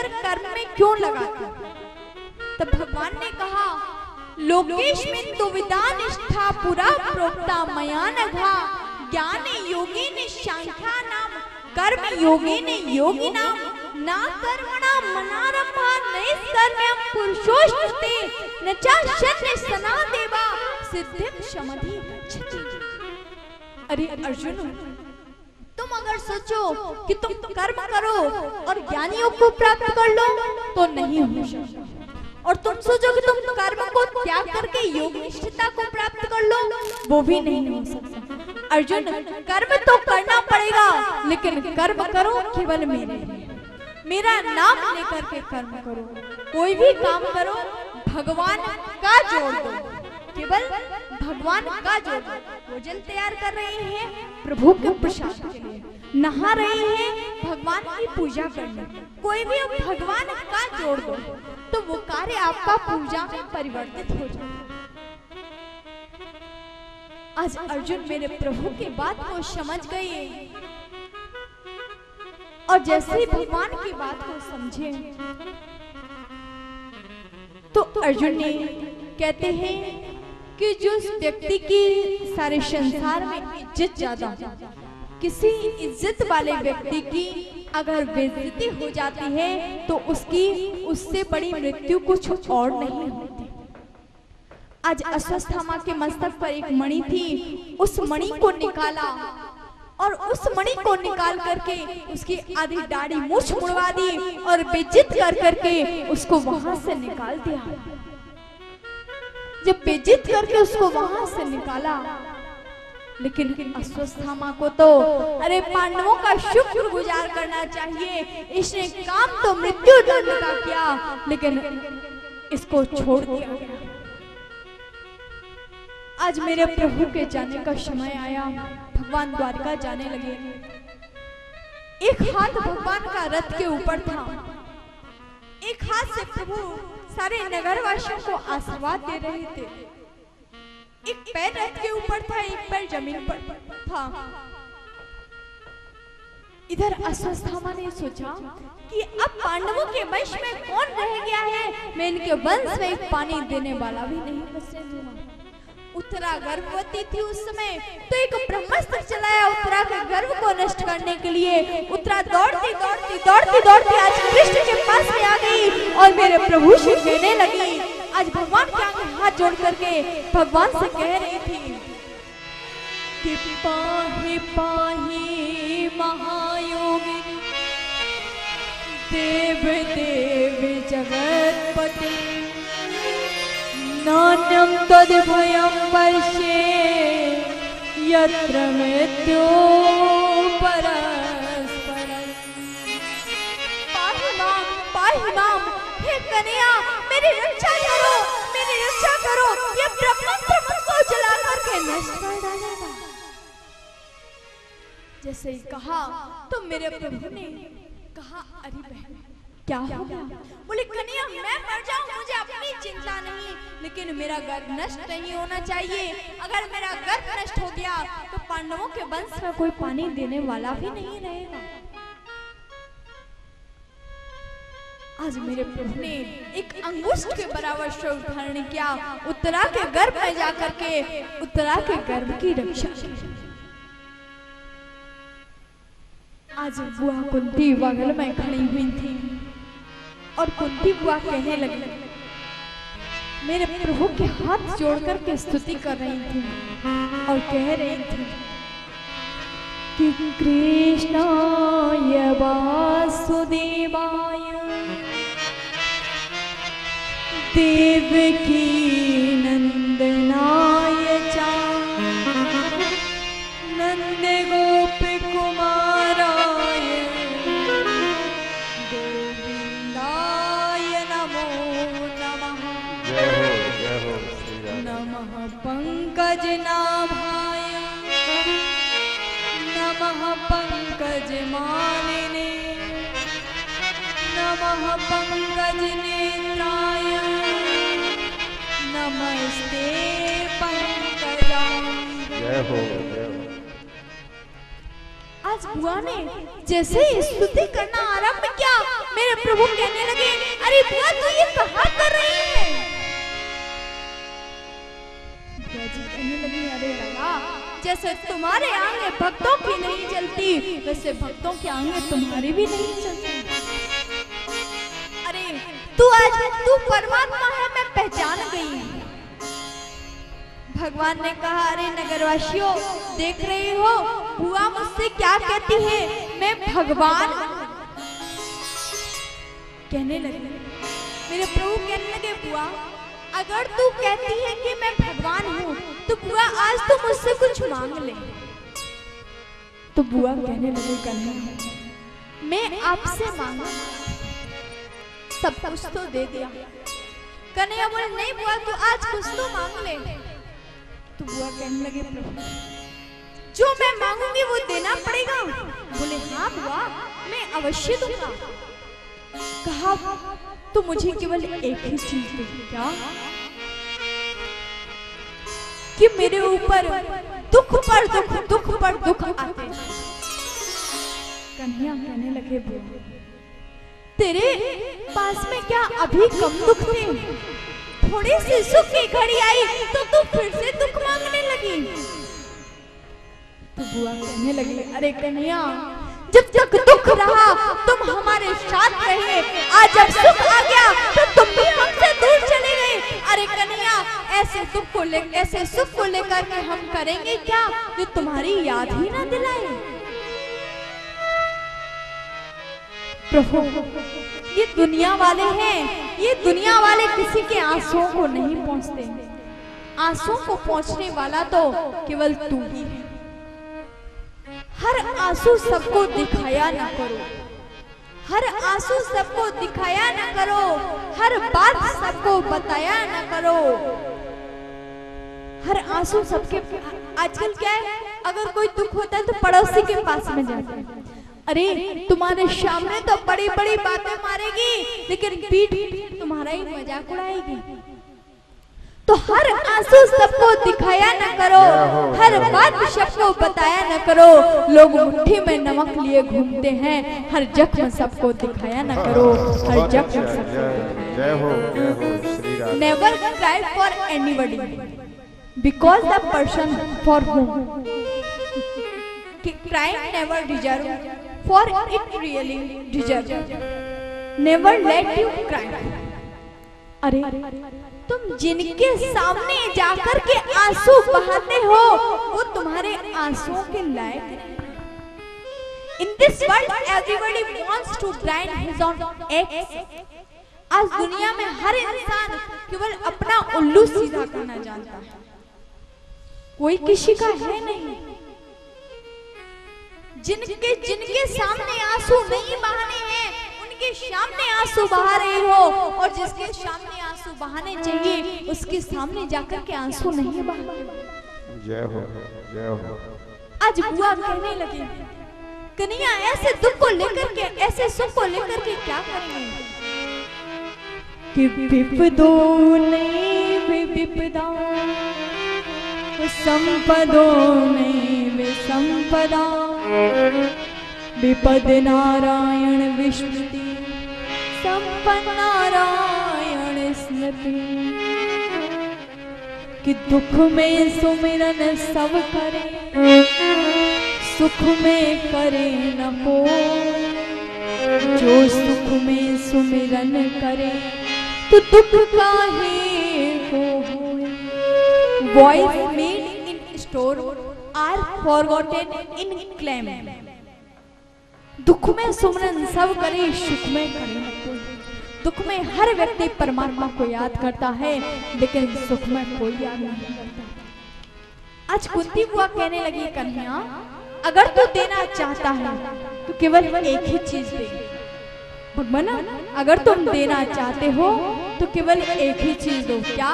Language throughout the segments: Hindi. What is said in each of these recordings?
छोड़कर कर्म में क्यों लगाते? तब भगवान ने कहा, लोकेशमिन तु विदा निष्ठा पुरा प्रोक्ता मया नघा, ज्ञान योगी ने सांख्या नाम, कर्म योगी ने योगी नाम, ना कर्मणा मनारंभा नैष्कर्म्यं पुरुषोष्ठते, न च शन्य सना देवा सिद्धिं समधि गच्छति। अरे अर्जुन, तुम अगर सोचो कि तुम कर्म करो और ज्ञानियों को प्राप्त कर लो तो नहीं हो सकता, और तुम सोचो कि तुम कर्म को त्याग करके योग निष्ठता को प्राप्त कर लो, वो भी नहीं हो सकता। अर्जुन, कर्म तो करना पड़ेगा, लेकिन कर्म करो केवल मेरा नाम लेकर के कर्म करो। कोई भी काम करो भगवान का जोड़ दो, केवल भगवान का जोड़ दो। भोजन तैयार कर रहे हैं प्रभु के प्रसाद के लिए, नहा रहे हैं भगवान की पूजा करने, कोई भी भगवान का जोड़ दो तो वो कार्य आपका पूजा में परिवर्तित हो जाए। आज अर्जुन मेरे प्रभु की बात को समझ गए, और जैसे ही भगवान की बात को समझे तो अर्जुन ने कहते हैं कि जो व्यक्ति की सारे संसार में इज्जत ज्यादा, किसी इज्जत वाले व्यक्ति की अगर बेइज्जती हो जाती है तो उससे बड़ी मृत्यु कुछ और नहीं होती। आज अश्वत्थामा के मस्तक पर एक मणि थी, उस मणि को निकाला और उस मणि को निकाल करके उसकी आधी दाढ़ी मूछ मुड़वा दी और बेइज्जत कर करके उसको वहां से निकाल दिया। जब बेइज्जत करके उसको वहां से निकाला, लेकिन अश्वत्थामा को तो अरे पांडवों का शुक्रगुजार करना चाहिए, इसने काम तो मृत्यु दंड का किया लेकिन इसको छोड़ दिया गया। आज मेरे प्रभु के जाने का समय आया, भगवान द्वारका जाने लगे। एक हाथ भगवान का रथ के ऊपर था, एक हाथ से प्रभु सारे नगरवासियों को आशीर्वाद दे रहे थे। एक पैर रथ के ऊपर था, एक पैर जमीन पर था। इधर अश्वत्थामा ने सोचा कि अब पांडवों के वंश में कौन रह गया है, मैं इनके वंश में एक पानी देने वाला भी नहीं बचने दूंगा। उत्तरा गर्भवती थी उस समय, तो एक ब्रह्मास्त्र चलाया उत्तरा के गर्भ को नष्ट करने के लिए। उत्तरा दौड़ती दौड़ती दौड़ती दौड़ती आज कृष्ण के पास में आ गई और मेरे प्रभु से कहने लगी, आज भगवान के आगे हाथ जोड़ करके भगवान से कह रही थी कि पाहि पाहि महायोगी देव देव जगतपति, नान्यं तद्भयं पश्ये यत्र मृत्यो परस्परं। पाहि मां, हे कन्या मेरी रक्षा करो, मेरी रक्षा करो, ये ब्रह्मास्त्र मुझको जला करके नष्ट कर डालेगा। जैसे ही कहा तो मेरे प्रभु ने कहा, अरे बहन क्या हो गया? बोले कन्या मैं मर जाऊं मुझे अपनी चिंता नहीं, लेकिन मेरा गर्भ नष्ट नहीं होना चाहिए। अगर मेरा गर्भ नष्ट हो गया तो पांडवों के वंश में कोई पानी देने वाला भी नहीं रहेगा। आज मेरे प्रभु ने एक अंगुष्ठ के बराबर स्वरूप धारण किया, उत्तरा के गर्भ में जाकर के उत्तरा के गर्भ की रक्षा की। आज बुआ कुंती बगल में खड़ी हुई थी और कुंती बुआ कहने लगी, मेरे प्रभु के हाथ जोड़कर के स्तुति कर रही थी और कह रही थी कि कृष्णाय वासुदेवाय देवकी नंदनाय च नंद गोप कुमाराय गोविंदाय नमो नमः। नमः पंकज नाभाय नमः पंकज मालिने नमः पंकज नेत्राय नमस्ते पंकजाय। जय हो। आज बुआ ने जैसे ही स्तुति करना आरंभ किया, मेरे प्रभु कहने लगे, अरे बुआ तू ये कहाँ कर रही है? बुआ जी कहने लगी, अरे लगा जैसे तुम्हारे आगे भक्तों की नहीं चलती, वैसे भक्तों के आगे तुम्हारी भी नहीं चलती। अरे तू परमात्मा है, मैं पहचान गई। भगवान ने कहा, अरे नगरवासियों देख रही हो बुआ मुझसे क्या कहती है, मैं भगवान। कहने लगे, मेरे प्रभु कहने लगे, बुआ अगर तू कहती है कि मैं भगवान हूँ तो बुआ आज तो मुझसे कुछ मांग ले। तो बुआ कहने लगे, कन्हैया मैं आपसे मांगा सब कुछ तो दे दिया। कन्हैया बोले, नहीं बुआ तू आज कुछ तो मांग ले। तो बुआ कहने लगे, प्रभु जो मैं मांगूंगी वो देना पड़ेगा। बोले, हाँ बुआ मैं अवश्य दूंगा। कहा, तो मुझे केवल एक ही चीज दे। क्या? कि मेरे ऊपर दुख पर दुख, दुख पर दुख आते। कन्हैया कहने लगे, बुआ तेरे पास में क्या अभी कम दुख थे? थोड़ी सी सुख की घड़ी आई तो तू फिर से दुख मांगने लगी। तो बुआ कहने लगी, अरे कन्हैया जब तक दुख रहा तुम हमारे साथ रहे, आज जब सुख आ गया तो तुम भी हमसे दूर चले गए। अरे कन्हैया ऐसे सुख को लेकर के हम करेंगे क्या जो तुम्हारी याद ही ना दिलाए। प्रभु ये दुनिया वाले हैं, ये दुनिया वाले किसी के आंसुओं को नहीं पहुंचते। आंसुओं को पहुंचने वाला तो केवल तू ही है। हर आंसू सबको दिखाया ना करो, हर आंसू सबको दिखाया ना करो, हर बात सबको बताया ना करो। हर आंसू सबके, आजकल क्या है, अगर कोई दुख होता है तो पड़ोसी के पास में जाते हैं। अरे तुम्हारे सामने तो बड़ी बड़ी बातें मारेगी लेकिन पीठ पीठ तुम्हारा ही मजाक उड़ाएगी। तो हर आंसू सबको दिखाया न करो, हर बात सबको बताया न करो। लोग मुट्ठी में नमक लिए घूमते हैं, हर जख्म सबको दिखाया न करो, हर जख्म सबको। जय हो Shri Ram. Never cry for anybody because the person for home crime never deserve for it really deserve. Never let you cry. अरे तुम जिनके सामने जाकर के आंसू बहाते हो वो तुम्हारे आंसुओं के लायक नहीं। In this world everybody wants to grind his own eggs. आज दुनिया में हर इंसान केवल अपना उल्लू सीधा करना जानता है, कोई किसी का है नहीं। जिनके सामने आंसू नहीं बहाने हैं उनके सामने आंसू बहा रही हो, और जिसके सामने आंसू बहाने चाहिए उसके सामने जाकर के आंसू नहीं बहाते। जय हो जय हो। आज बुआ कहने लगी, कन्हैया ऐसे दुख को लेकर के, ऐसे सुख को लेकर के क्या करेंगे कि विपदो नहीं विपदा, संपदो नहीं विसंपदा, विपद नारायण विस्मृति, संपन्न नारायण स्मृति। कि दुख में सुमिरन सब करे, सुख में करे न कोई। जो सुख में सुमिरन करे तो दुख काहे को होए। Voice made in store are forgotten in claim। दुख में सुमिरन सब करे, सुख में करे न कोई। दुख में हर व्यक्ति परमात्मा को याद करता है लेकिन सुख में कोई याद नहीं करता। आज कुंती बुआ कहने लगी, कन्हैया अगर तू देना चाहता है तो केवल एक ही चीज दे। भगवान अगर तुम देना चाहते हो तो केवल एक ही चीज दो। क्या?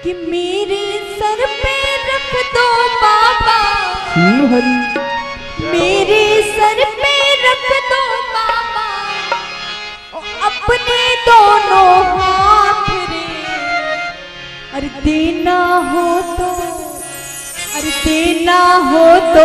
कि मेरे सर पे रख दो बाबा, मेरे सर पे रख दो बाबा अपने दोनों हाथ रे। अरे देना हो तो, अरे देना हो तो